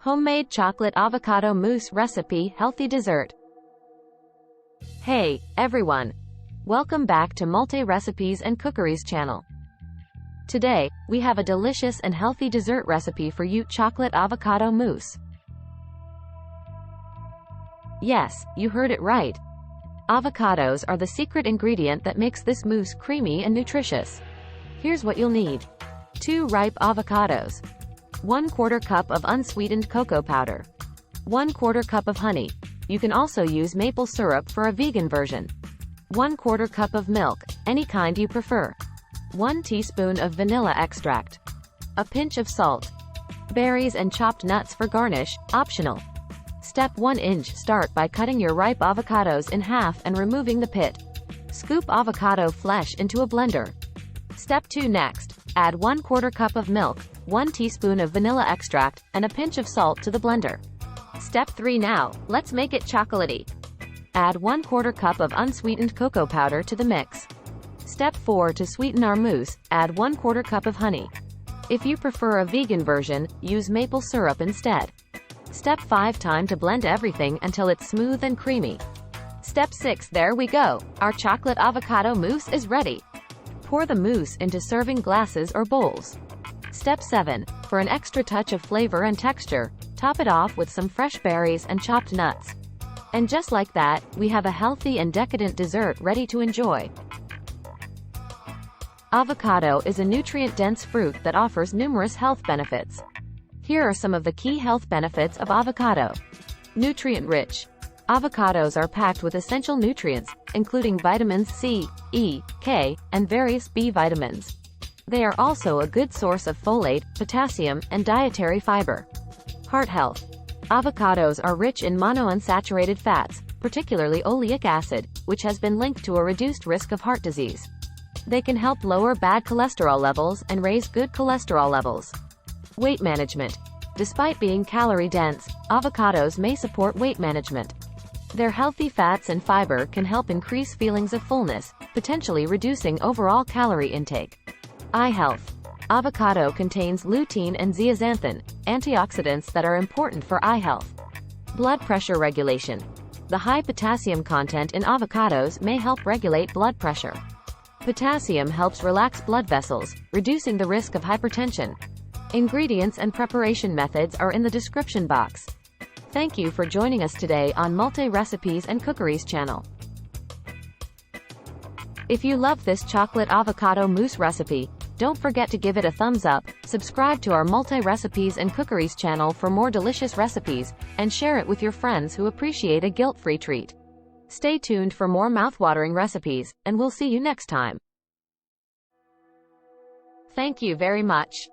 Homemade Chocolate Avocado Mousse Recipe Healthy Dessert. Hey, everyone! Welcome back to Multi-Recipes and Cookeries channel. Today, we have a delicious and healthy dessert recipe for you: chocolate avocado mousse. Yes, you heard it right. Avocados are the secret ingredient that makes this mousse creamy and nutritious. Here's what you'll need. 2 ripe avocados. 1/4 cup of unsweetened cocoa powder. 1/4 cup of honey. You can also use maple syrup for a vegan version. 1/4 cup of milk, any kind you prefer. 1 teaspoon of vanilla extract. A pinch of salt. Berries and chopped nuts for garnish, optional. Step 1. Start by cutting your ripe avocados in half and removing the pit. Scoop avocado flesh into a blender. Step 2. Next, add 1/4 cup of milk, 1 teaspoon of vanilla extract, and a pinch of salt to the blender. Step 3. Now, let's make it chocolatey. Add 1/4 cup of unsweetened cocoa powder to the mix. Step 4. To sweeten our mousse, add 1/4 cup of honey. If you prefer a vegan version, use maple syrup instead. Step 5. Time to blend everything until it's smooth and creamy. Step 6. There we go! Our chocolate avocado mousse is ready. Pour the mousse into serving glasses or bowls. Step 7. For an extra touch of flavor and texture, top it off with some fresh berries and chopped nuts. And just like that, we have a healthy and decadent dessert ready to enjoy. Avocado is a nutrient-dense fruit that offers numerous health benefits. Here are some of the key health benefits of avocado. Nutrient-rich. Avocados are packed with essential nutrients, including vitamins C, E, K, and various B vitamins. They are also a good source of folate, potassium, and dietary fiber. Heart health. Avocados are rich in monounsaturated fats, particularly oleic acid, which has been linked to a reduced risk of heart disease. They can help lower bad cholesterol levels and raise good cholesterol levels. Weight management. Despite being calorie-dense, avocados may support weight management. Their healthy fats and fiber can help increase feelings of fullness, potentially reducing overall calorie intake. Eye health. Avocado contains lutein and zeaxanthin, antioxidants that are important for eye health. Blood pressure regulation. The high potassium content in avocados may help regulate blood pressure. Potassium helps relax blood vessels, reducing the risk of hypertension. Ingredients and preparation methods are in the description box. Thank you for joining us today on Multi-Recipes and Cookeries channel. If you love this chocolate avocado mousse recipe, don't forget to give it a thumbs up, subscribe to our Multi-Recipes and Cookeries channel for more delicious recipes, and share it with your friends who appreciate a guilt-free treat. Stay tuned for more mouth-watering recipes, and we'll see you next time. Thank you very much.